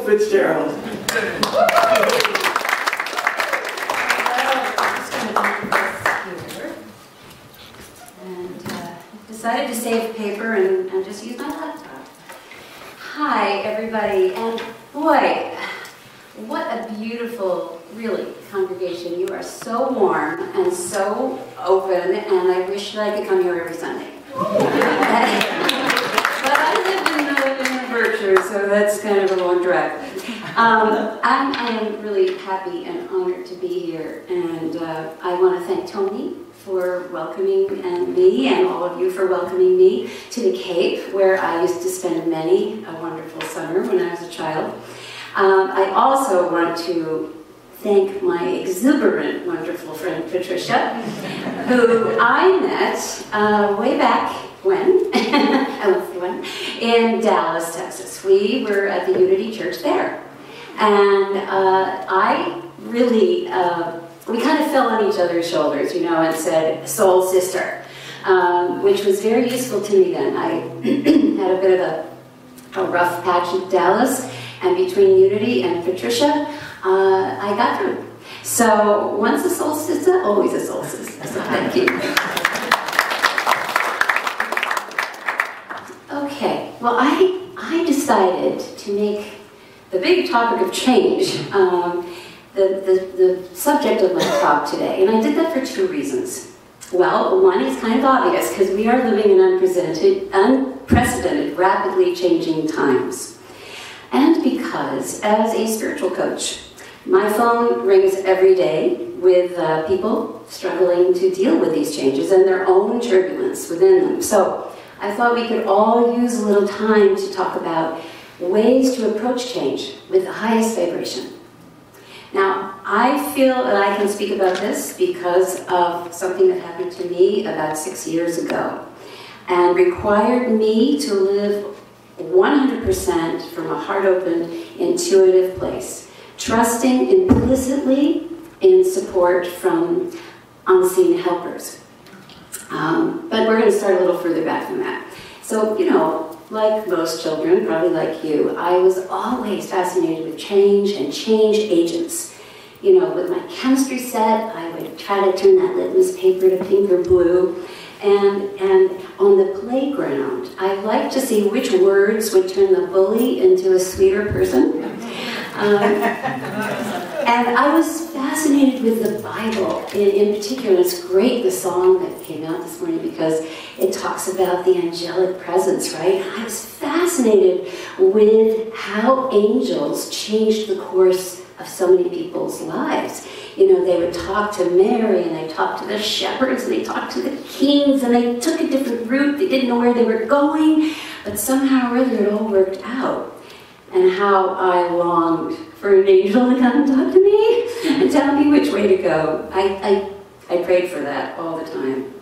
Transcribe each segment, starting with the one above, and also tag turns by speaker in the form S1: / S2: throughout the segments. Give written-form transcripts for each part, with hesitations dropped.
S1: Hope Fitzgerald.
S2: Decided to save paper and just use my laptop. Hi, everybody, and boy, what a beautiful, really, congregation. You are so warm and so open, and I wish that I could come here every Sunday. But I live in Berkshire, so that's kind of a long drive. I am really happy and honored to be here, and I want to thank Tony for welcoming me, and all of you for welcoming me to the Cape, where I used to spend many a wonderful summer when I was a child. I also want to thank my exuberant, wonderful friend Patricia, who I met way back when, in Dallas, Texas. We were at the Unity Church there, and I really, we kind of fell on each other's shoulders, you know, and said, soul sister, which was very useful to me then. I had a bit of a rough patch in Dallas, and between Unity and Patricia, I got through. So once a soul sister, always a soul sister, so thank you. Okay, well I decided to make the big topic of change the subject of my talk today, and I did that for two reasons. Well, one is kind of obvious, because we are living in unprecedented, rapidly changing times. And because, as a spiritual coach, my phone rings every day with people struggling to deal with these changes and their own turbulence within them. So I thought we could all use a little time to talk about ways to approach change with the highest vibration. Now, I feel that I can speak about this because of something that happened to me about 6 years ago and required me to live 100% from a heart-open, intuitive place, trusting implicitly in support from unseen helpers. But we're going to start a little further back than that. So, you know, like most children, probably like you, I was always fascinated with change and change agents. You know, with my chemistry set, I would try to turn that litmus paper to pink or blue. And on the playground, I liked to see which words would turn the bully into a sweeter person. And I was fascinated with the Bible in particular. It's great, the song that came out this morning, because it talks about the angelic presence, right? I was fascinated with how angels changed the course of so many people's lives. You know, they would talk to Mary, and they talked to the shepherds, and they talked to the kings, and they took a different route. They didn't know where they were going, but somehow or other it all worked out. And how I longed for an angel to come and talk to me and tell me which way to go. I prayed for that all the time.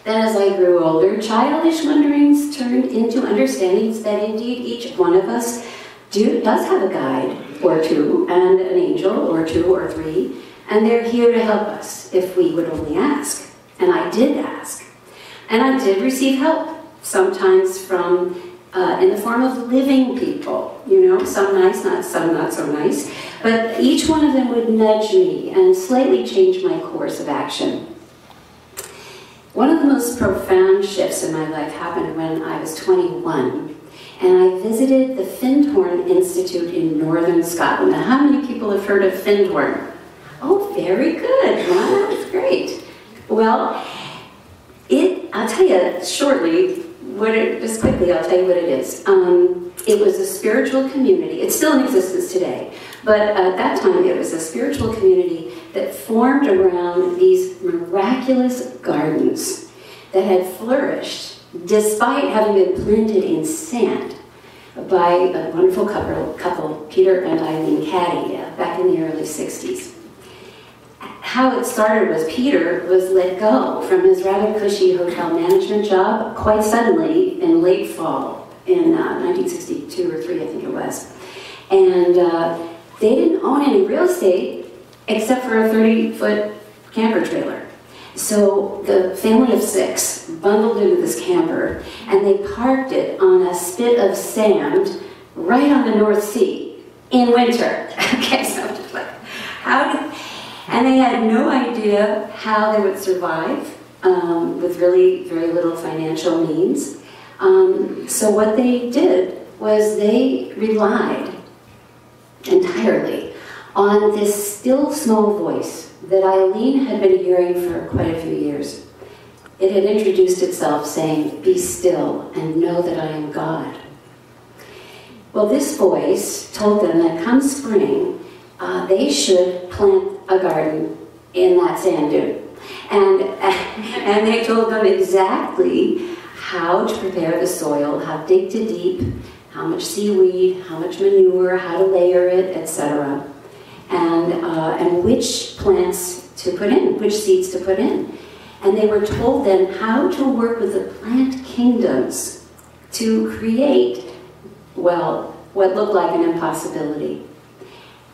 S2: Then as I grew older, childish wonderings turned into understandings that indeed each one of us does have a guide or two, and an angel or two or three, and they're here to help us if we would only ask. And I did ask. And I did receive help, sometimes from in the form of living people, you know, some nice, some not so nice, but each one of them would nudge me and slightly change my course of action. One of the most profound shifts in my life happened when I was 21, and I visited the Findhorn Institute in northern Scotland. Now, how many people have heard of Findhorn? Oh, very good. Wow, that's great. Well, I'll tell you shortly, just quickly, I'll tell you what it is. It was a spiritual community. It's still in existence today. But at that time, it was a spiritual community that formed around these miraculous gardens that had flourished despite having been planted in sand by a wonderful couple, Peter and Eileen Caddy, back in the early 60s. How it started was Peter was let go from his rather cushy hotel management job quite suddenly in late fall in 1962 or 3, I think it was. And they didn't own any real estate except for a 30-foot camper trailer. So the family of 6 bundled into this camper, and they parked it on a spit of sand right on the North Sea in winter. Okay, so I'm just like, and they had no idea how they would survive with really very little financial means. So what they did was they relied entirely on this still small voice that Eileen had been hearing for quite a few years. It had introduced itself saying, "Be still and know that I am God." Well, this voice told them that come spring, they should plant a garden in that sand dune. And they told them exactly how to prepare the soil, how dig to deep, how much seaweed, how much manure, how to layer it, etc. And which plants to put in, which seeds to put in. And they were told then how to work with the plant kingdoms to create, well, what looked like an impossibility.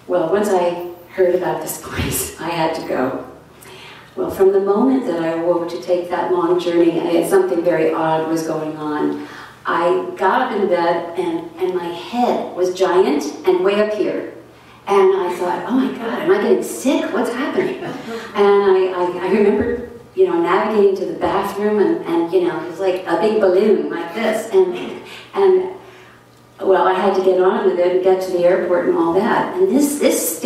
S2: Well, once I heard about this place, I had to go. Well, from the moment that I awoke to take that long journey, something very odd was going on. I got up in bed and my head was giant and way up here. And I thought, oh my God, am I getting sick? What's happening? And I remember, navigating to the bathroom and it was like a big balloon like this. And well, I had to get on with it and get to the airport and all that. And this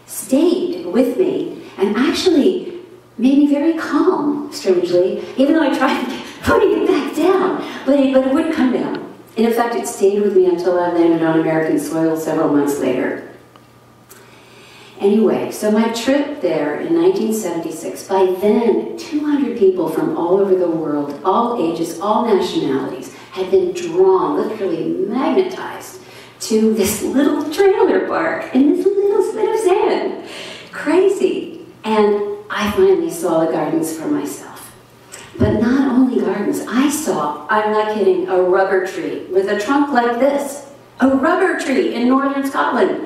S2: stayed with me and actually made me very calm, strangely, even though I tried putting it back down, but it wouldn't come down. And in fact, it stayed with me until I landed on American soil several months later. Anyway, so my trip there in 1976, by then 200 people from all over the world, all ages, all nationalities, had been drawn, literally magnetized, to this little trailer park in this little spit of sand. Crazy. And I finally saw the gardens for myself. But not only gardens, I saw, I'm not kidding, a rubber tree with a trunk like this. A rubber tree in northern Scotland.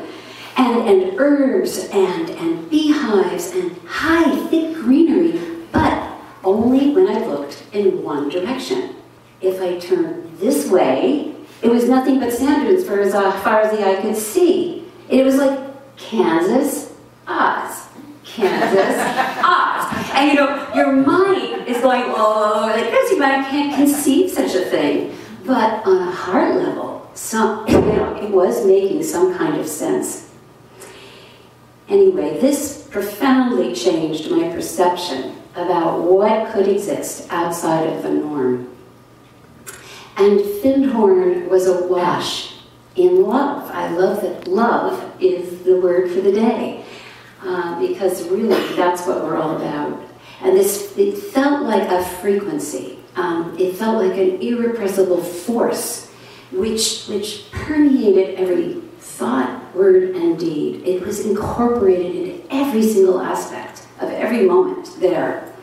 S2: And herbs and beehives and high, thick greenery, but only when I looked in one direction. If I turned this way, it was nothing but sand dunes for as far as the eye could see. It was like Kansas, Oz. Kansas, Oz. And your mind is going, oh, like this, your mind can't conceive such a thing. But on a heart level, it was making some kind of sense. Anyway, this profoundly changed my perception about what could exist outside of the norm. And Findhorn was awash in love. I love that love is the word for the day, because really that's what we're all about. And it felt like a frequency. It felt like an irrepressible force which permeated every thought, word, and deed. It was incorporated into every single aspect of every moment there.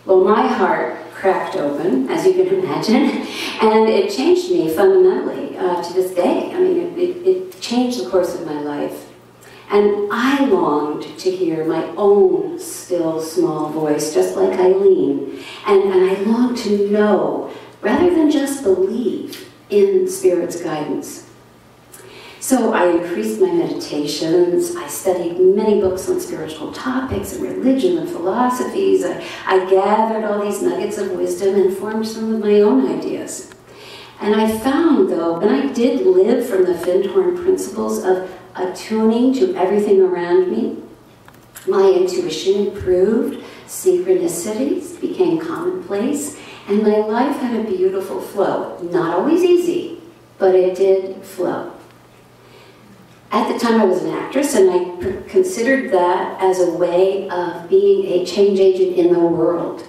S2: Well, my heart cracked open, as you can imagine, and it changed me fundamentally to this day. I mean, it changed the course of my life. And I longed to hear my own still small voice, just like Eileen. And I longed to know, rather than just believe, in Spirit's guidance. So I increased my meditations, I studied many books on spiritual topics and religion and philosophies. I gathered all these nuggets of wisdom and formed some of my own ideas. And I found, though, when I did live from the Findhorn principles of attuning to everything around me, my intuition improved, synchronicities became commonplace, and my life had a beautiful flow. Not always easy, but it did flow. At the time I was an actress, and I considered that as a way of being a change agent in the world.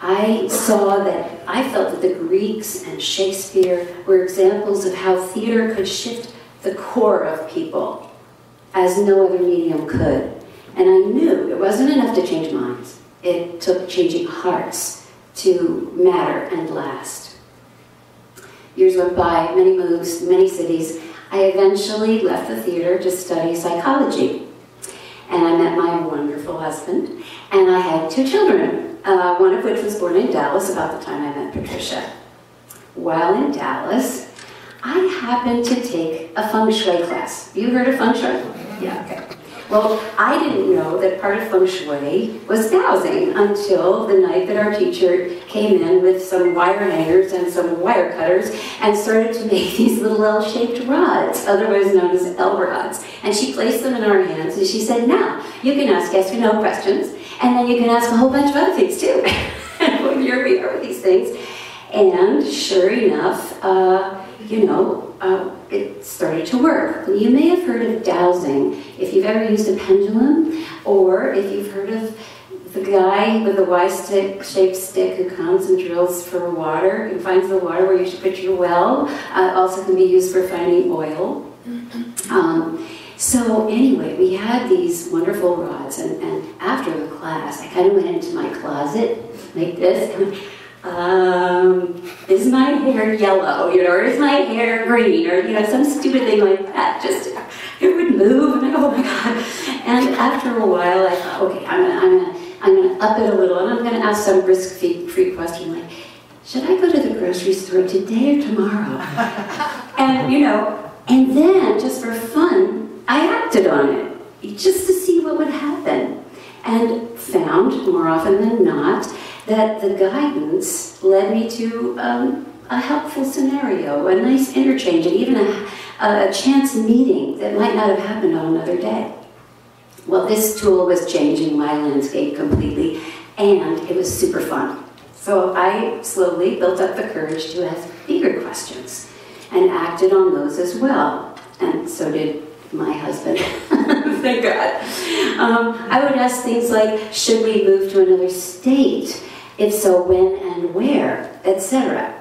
S2: I felt that the Greeks and Shakespeare were examples of how theater could shift the core of people as no other medium could. And I knew it wasn't enough to change minds. It took changing hearts to matter and last. Years went by, many moves, many cities. I eventually left the theater to study psychology. And I met my wonderful husband, and I had 2 children, one of which was born in Dallas about the time I met Patricia. While in Dallas, I happened to take a feng shui class. You heard of feng shui? Yeah, okay. Well, I didn't know that part of feng shui was dowsing until the night that our teacher came in with some wire hangers and some wire cutters and started to make these little L-shaped rods, otherwise known as L rods. And she placed them in our hands and she said, now, you can ask yes or no questions, and then you can ask a whole bunch of other things too. And here we are with these things. And sure enough, it started to work. You may have heard of dowsing if you've ever used a pendulum, or if you've heard of the guy with the Y-shaped stick who comes and drills for water and finds the water where you should put your well. Also can be used for finding oil. So anyway, we had these wonderful rods, and after the class, I kind of went into my closet like this, and is my hair yellow, or is my hair green, or some stupid thing like that. Just it would move, and I go, oh my God. And after a while, I thought, okay, I'm gonna up it a little, and I'm gonna ask some risk-free question like, should I go to the grocery store today or tomorrow? And then just for fun, I acted on it just to see what would happen, and found more often than not that the guidance led me to a helpful scenario, a nice interchange, and even a chance meeting that might not have happened on another day. Well, this tool was changing my landscape completely, and it was super fun. So I slowly built up the courage to ask bigger questions and acted on those as well. And so did my husband, thank God. I would ask things like, should we move to another state? If so, when and where, etc.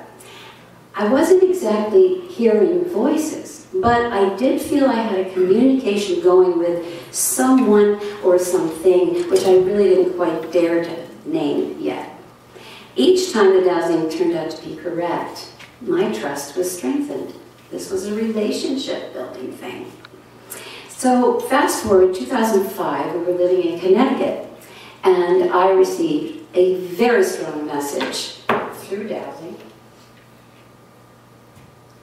S2: I wasn't exactly hearing voices, but I did feel I had a communication going with someone or something which I really didn't quite dare to name yet. Each time the dowsing turned out to be correct, my trust was strengthened. This was a relationship building thing. So fast forward 2005, we were living in Connecticut, and I received a very strong message through dowsing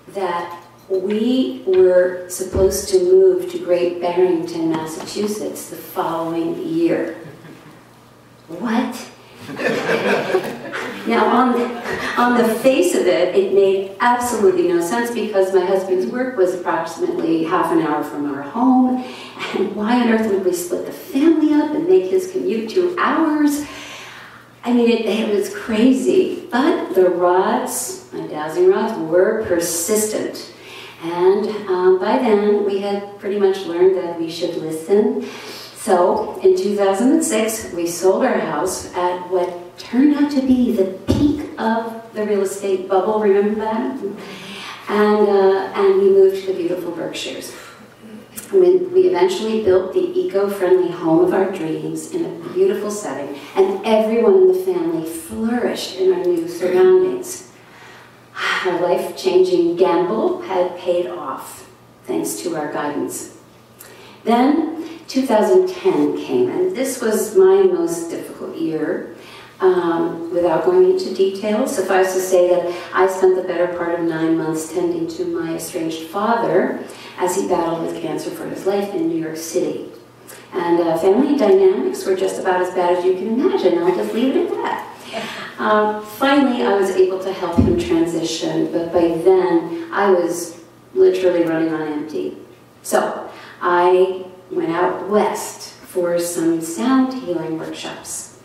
S2: that we were supposed to move to Great Barrington, Massachusetts the following year. What? Now, on the face of it, it made absolutely no sense because my husband's work was approximately half an hour from our home, and why on earth would we split the family up and make his commute 2 hours? I mean, it was crazy, but the rods, my dowsing rods, were persistent. And by then, we had pretty much learned that we should listen. So, in 2006, we sold our house at what turned out to be the peak of the real estate bubble, remember that? And we moved to the beautiful Berkshires. We eventually built the eco-friendly home of our dreams in a beautiful setting, and everyone in the family flourished in our new surroundings. Our life-changing gamble had paid off, thanks to our guidance. Then 2010 came, and this was my most difficult year. Without going into details, suffice to say that I spent the better part of 9 months tending to my estranged father as he battled with cancer for his life in New York City. And family dynamics were just about as bad as you can imagine. I'll just leave it at that. Finally, I was able to help him transition, but by then, I was literally running on empty. So, I went out west for some sound healing workshops,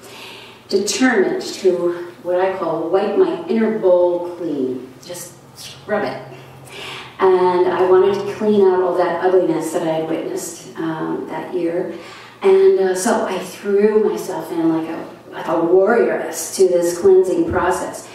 S2: determined to, what I call, wipe my inner bowl clean, just scrub it. And I wanted to clean out all that ugliness that I had witnessed that year. And so I threw myself in like a warrioress to this cleansing process,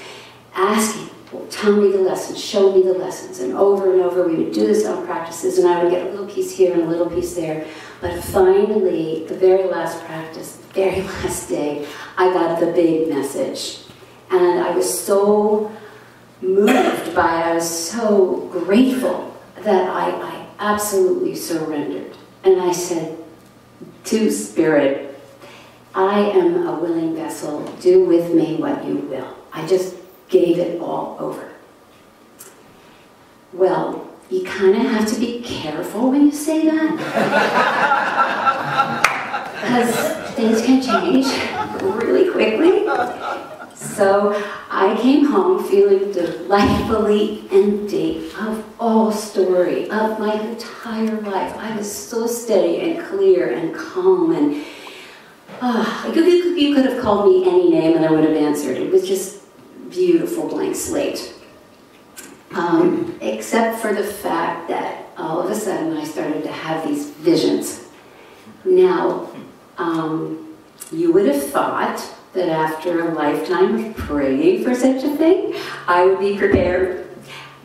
S2: asking, well, tell me the lessons, show me the lessons. And over we would do the self-practices, and I would get a little piece here and a little piece there. But finally, the very last practice, the very last day, I got the big message. And I was so moved by it, I was so grateful that I absolutely surrendered. And I said to Spirit, I am a willing vessel, do with me what you will. I just gave it all over. Well, you kind of have to be careful when you say that. Because things can change really quickly. So I came home feeling delightfully empty of all story, of my entire life. I was so steady and clear and calm, and you could have called me any name and I would have answered. It was just beautiful blank slate. Except for the fact that all of a sudden I started to have these visions. Now, you would have thought that after a lifetime of praying for such a thing, I would be prepared,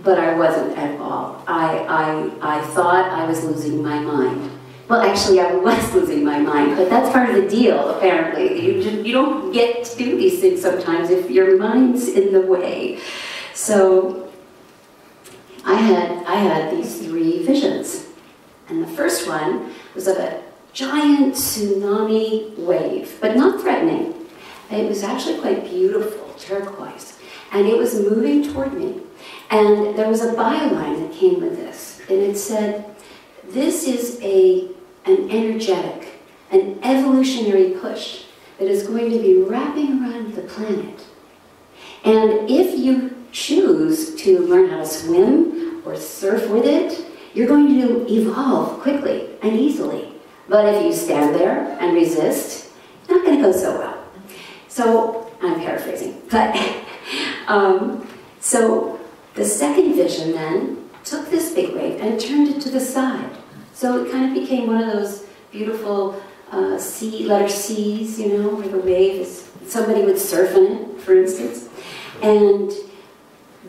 S2: but I wasn't at all. I thought I was losing my mind. Well, actually, I was losing my mind, but that's part of the deal, apparently. You don't get to do these things sometimes if your mind's in the way. So I had these 3 visions, and the first one was of a giant tsunami wave, but not threatening. It was actually quite beautiful, turquoise, and it was moving toward me. And there was a byline that came with this, and it said, this is an energetic, an evolutionary push that is going to be wrapping around the planet. And if you choose to learn how to swim or surf with it, you're going to evolve quickly and easily. But if you stand there and resist, it's not going to go so well. So, I'm paraphrasing, but, so the second vision then took this big wave and turned it to the side. So it kind of became one of those beautiful letter C's, you know, where the wave is, somebody would surf in it, for instance. And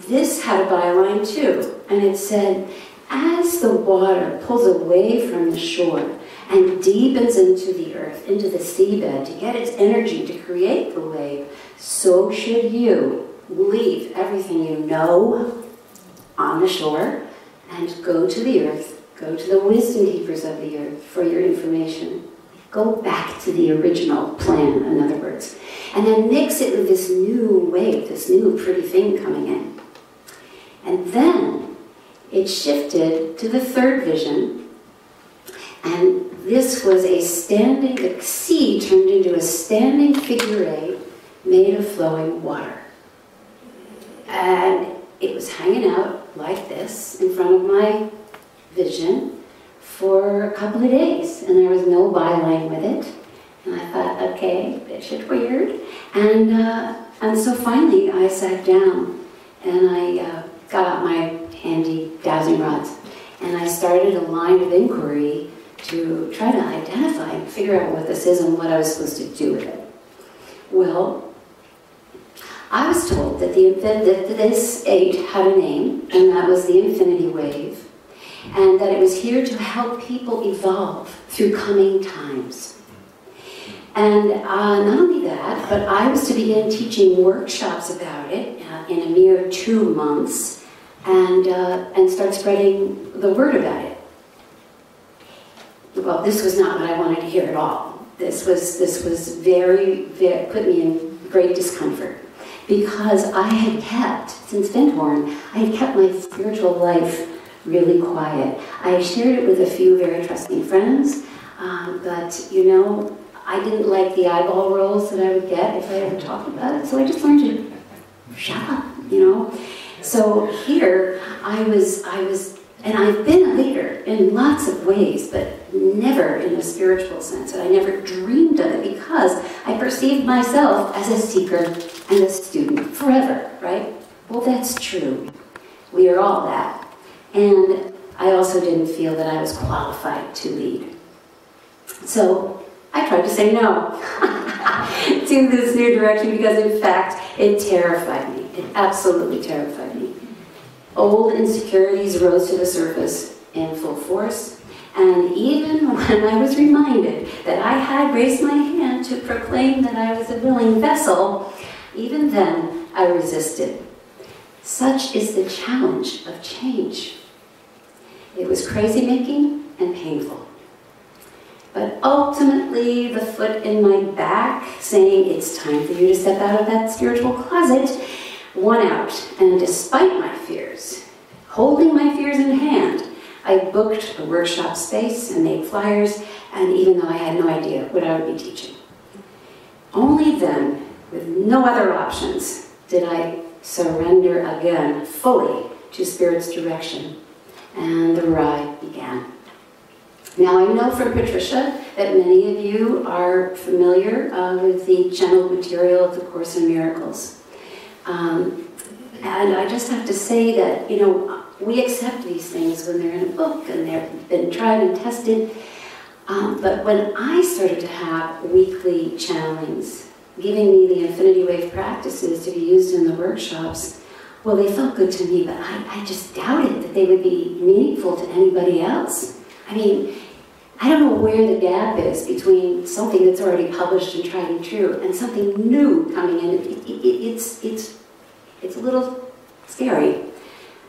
S2: this had a byline too, and it said, as the water pulls away from the shore and deepens into the earth, into the seabed, to get its energy to create the wave, so should you leave everything you know on the shore and go to the earth, go to the wisdom keepers of the earth for your information. Go back to the original plan, in other words. And then mix it with this new wave, this new pretty thing coming in. And then it shifted to the third vision, and this was the sea turned into a standing figure 8 made of flowing water. And it was hanging out like this in front of my vision for a couple of days, and there was no byline with it. And I thought, okay, this is weird. And so finally I sat down and I got out my handy dowsing rods, and I started a line of inquiry to try to identify and figure out what this is and what I was supposed to do with it. Well, I was told that this 8 had a name, and that was the infinity wave, and that it was here to help people evolve through coming times. And not only that, but I was to begin teaching workshops about it in a mere 2 months, and start spreading the word about it. Well, this was not what I wanted to hear at all. This was very, put me in great discomfort, because I had kept, since Findhorn, I had kept my spiritual life really quiet. I shared it with a few very trusting friends, but, you know, I didn't like the eyeball rolls that I would get if I ever talked about it, so I just learned to shut up, you know. So here, I was, and I've been a leader in lots of ways, but never in a spiritual sense, and I never dreamed of it because I perceived myself as a seeker and a student forever, right? Well, that's true. We are all that. And I also didn't feel that I was qualified to lead. So I tried to say no to this new direction because, in fact, it terrified me. It absolutely terrified me. Old insecurities rose to the surface in full force, and even when I was reminded that I had raised my hand to proclaim that I was a willing vessel, even then I resisted. Such is the challenge of change. It was crazy-making and painful. But ultimately, the foot in my back saying, it's time for you to step out of that spiritual closet, won out. And despite my fears, Holding my fears in hand, I booked a workshop space and made flyers, and even though I had no idea what I would be teaching. Only then, with no other options, did I surrender again fully to Spirit's direction, and the ride began. Now, I know from Patricia that many of you are familiar with the general material of the Course in Miracles. And I just have to say that, you know, we accept these things when they're in a book and they've been tried and tested. But when I started to have weekly channelings, giving me the Infinity Wave practices to be used in the workshops, well, they felt good to me, but I just doubted that they would be meaningful to anybody else. I mean, I don't know where the gap is between something that's already published and tried and true and something new coming in. It's a little scary.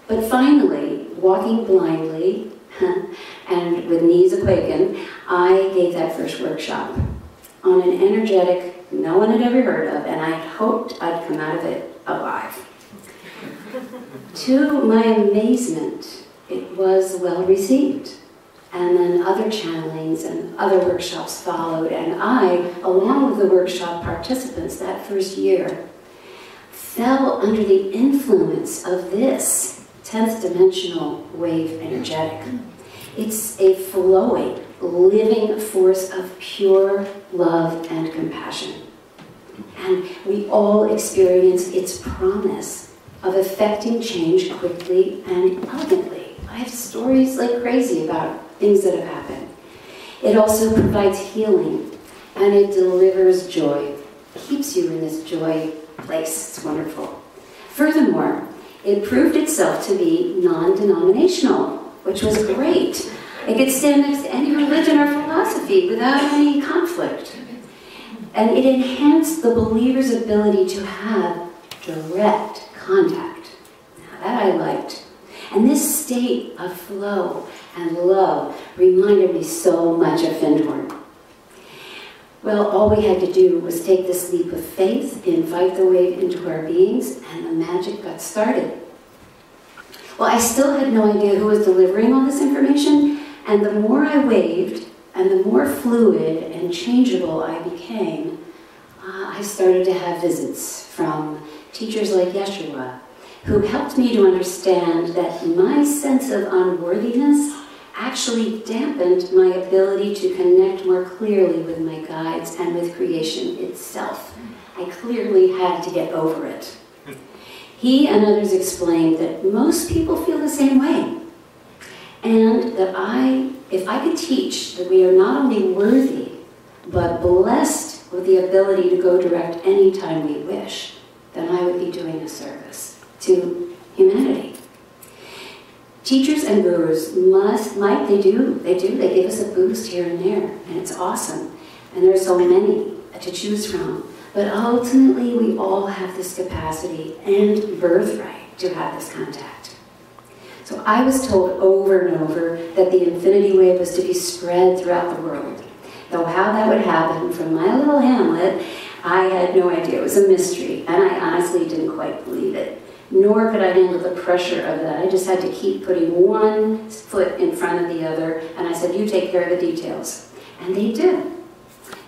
S2: But finally, walking blindly and with knees a-quaking, I gave that first workshop on an energetic no one had ever heard of, and I hoped I'd come out of it alive. To my amazement, it was well received. And then other channelings and other workshops followed, and I, along with the workshop participants that first year, fell under the influence of this 10th dimensional wave energetic. It's a flowing, living force of pure love and compassion. And we all experience its promise of effecting change quickly and elegantly. I have stories like crazy about things that have happened. It also provides healing, and it delivers joy. It keeps you in this joy place. It's wonderful. Furthermore, it proved itself to be non-denominational, which was great. It could stand next to any religion or philosophy without any conflict. And it enhanced the believer's ability to have direct contact. Now that I liked. And this state of flow and love reminded me so much of Findhorn. Well, all we had to do was take this leap of faith, invite the wave into our beings, and the magic got started. Well, I still had no idea who was delivering all this information, and the more I waved, and the more fluid and changeable I became, I started to have visits from teachers like Yeshua, who helped me to understand that my sense of unworthiness actually dampened my ability to connect more clearly with my guides and with creation itself. I clearly had to get over it. He and others explained that most people feel the same way, and that if I could teach that we are not only worthy, but blessed with the ability to go direct anytime we wish, then I would be doing a service to humanity. Teachers and gurus they give us a boost here and there, and it's awesome. And there are so many to choose from. But ultimately, we all have this capacity and birthright to have this contact. So I was told over and over that the infinity wave was to be spread throughout the world. Though how that would happen from my little hamlet, I had no idea. It was a mystery, and I honestly didn't quite believe it. Nor could I handle the pressure of that. I just had to keep putting one foot in front of the other, and I said, you take care of the details. And they did.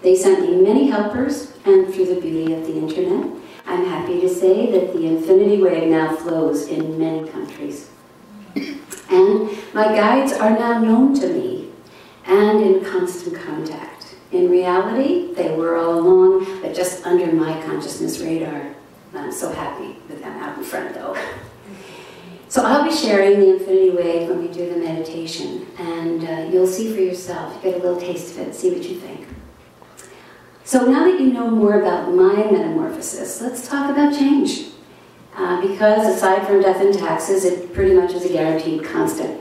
S2: They sent me many helpers, and through the beauty of the internet, I'm happy to say that the infinity wave now flows in many countries. And my guides are now known to me, and in constant contact. In reality, they were all along, but just under my consciousness radar. I'm so happy with them out in front, though. So I'll be sharing the infinity wave when we do the meditation, and you'll see for yourself, get a little taste of it, see what you think. So now that you know more about my metamorphosis, let's talk about change. Because aside from death and taxes, it pretty much is a guaranteed constant.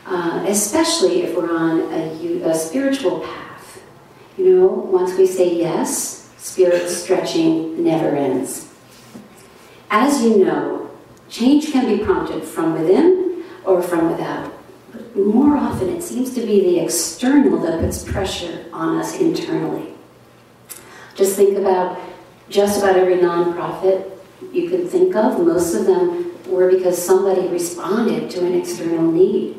S2: Especially if we're on a spiritual path. You know, once we say yes, spirit stretching never ends. As you know, change can be prompted from within or from without. But more often it seems to be the external that puts pressure on us internally. Just think about just about every nonprofit you can think of. Most of them were because somebody responded to an external need.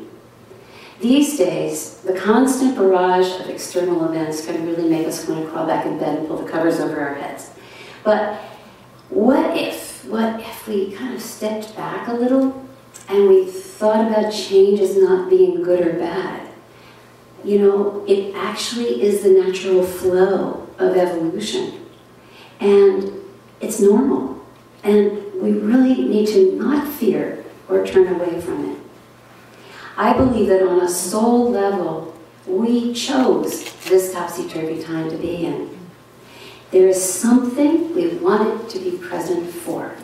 S2: These days, the constant barrage of external events can really make us want to crawl back in bed and pull the covers over our heads. But what if we kind of stepped back a little and we thought about change as not being good or bad? You know, it actually is the natural flow of evolution. And it's normal. And we really need to not fear or turn away from it. I believe that on a soul level, we chose this topsy-turvy time to be in. There is something we wanted to be present for,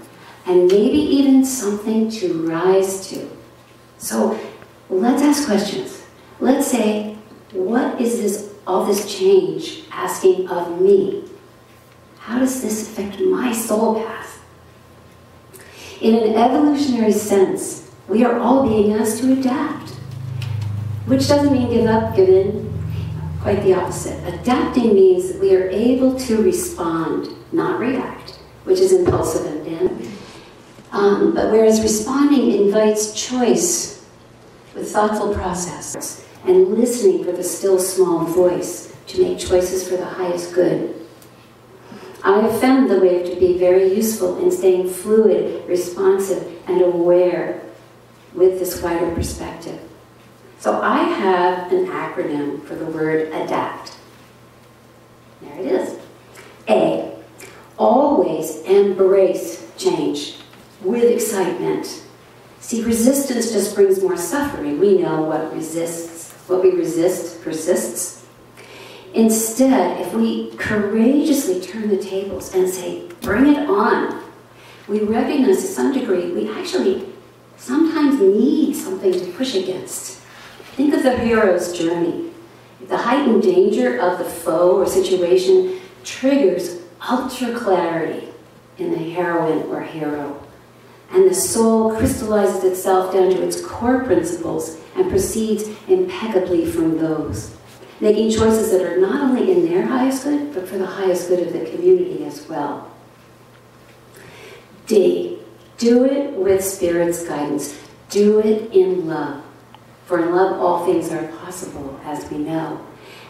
S2: and maybe even something to rise to. So let's ask questions. Let's say, what is all this change asking of me? How does this affect my soul path? In an evolutionary sense, we are all being asked to adapt, which doesn't mean give up, give in. Quite the opposite. Adapting means that we are able to respond, not react, which is impulsive and dim. But whereas responding invites choice with thoughtful process and listening for the still small voice to make choices for the highest good. I have found the wave to be very useful in staying fluid, responsive, and aware with this wider perspective. So I have an acronym for the word adapt. There it is. A, always embrace change with excitement. See, resistance just brings more suffering. We know what we resist persists. Instead, if we courageously turn the tables and say, bring it on, we recognize to some degree we actually sometimes need something to push against. Think of the hero's journey. The heightened danger of the foe or situation triggers ultra clarity in the heroine or hero. And the soul crystallizes itself down to its core principles and proceeds impeccably from those, making choices that are not only in their highest good, but for the highest good of the community as well. D, do it with Spirit's guidance. Do it in love. For in love, all things are possible, as we know.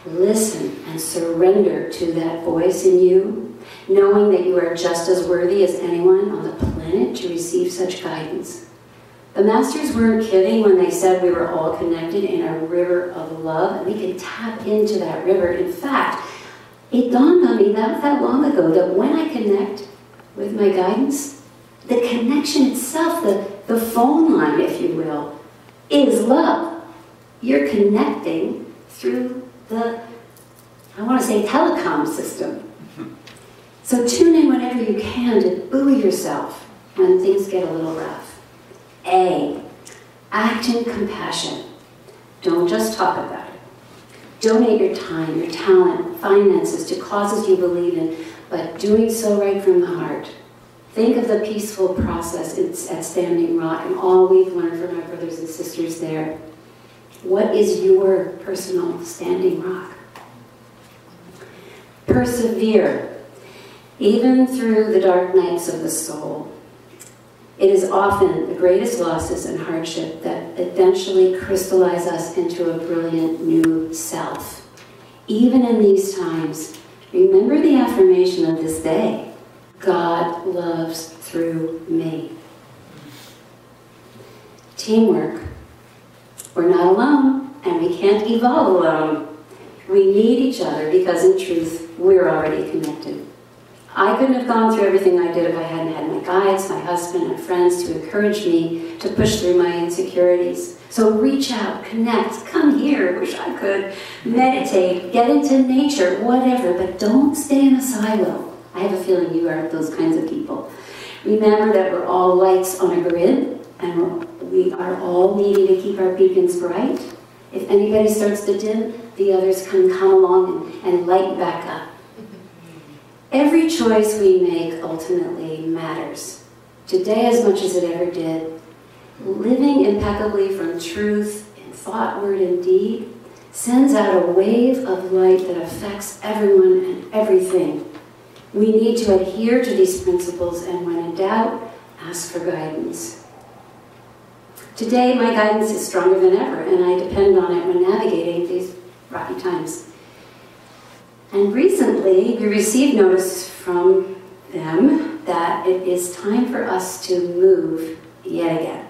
S2: Listen and surrender to that voice in you, knowing that you are just as worthy as anyone on the planet to receive such guidance. The masters weren't kidding when they said we were all connected in a river of love, and we can tap into that river. In fact, it dawned on me not that long ago that when I connect with my guidance, the connection itself, the phone line, if you will, is love. You're connecting through the, I want to say, telecom system. So tune in whenever you can to buoy yourself when things get a little rough. A, act in compassion. Don't just talk about it. Donate your time, your talent, finances to causes you believe in, but doing so right from the heart. Think of the peaceful process at Standing Rock and all we've learned from our brothers and sisters there. What is your personal standing rock? Persevere, even through the dark nights of the soul. It is often the greatest losses and hardship that eventually crystallize us into a brilliant new self. Even in these times, remember the affirmation of this day. God loves through me. Teamwork. We're not alone, and we can't evolve alone. We need each other because, in truth, we're already connected. I couldn't have gone through everything I did if I hadn't had my guides, my husband, and friends to encourage me to push through my insecurities. So reach out, connect, come here, wish I could, meditate, get into nature, whatever, but don't stay in a silo. I have a feeling you are those kinds of people. Remember that we're all lights on a grid, and we are all needing to keep our beacons bright. If anybody starts to dim, the others can come along and light back up. Every choice we make ultimately matters. Today as much as it ever did. Living impeccably from truth in thought, word, and deed sends out a wave of light that affects everyone and everything. We need to adhere to these principles, and when in doubt, ask for guidance. Today, my guidance is stronger than ever, and I depend on it when navigating these rocky times. And recently, we received notice from them that it is time for us to move yet again.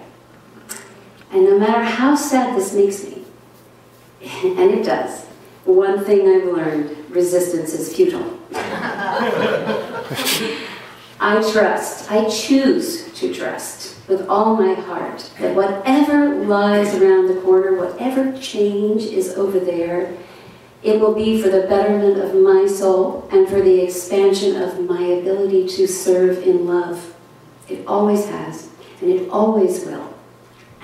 S2: And no matter how sad this makes me, and it does, one thing I've learned: resistance is futile. I choose to trust with all my heart that whatever lies around the corner, whatever change is over there, it will be for the betterment of my soul and for the expansion of my ability to serve in love. It always has, and it always will.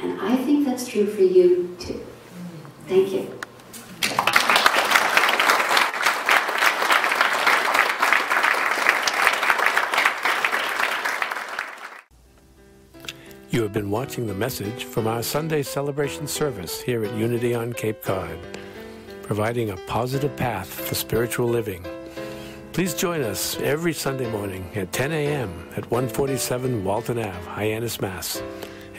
S2: And I think that's true for you too. Thank you.
S1: You have been watching the message from our Sunday celebration service here at Unity on Cape Cod, providing a positive path for spiritual living. Please join us every Sunday morning at 10 a.m. at 147 Walton Ave, Hyannis, Mass.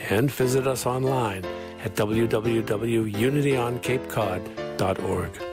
S1: And visit us online at www.unityoncapecod.org.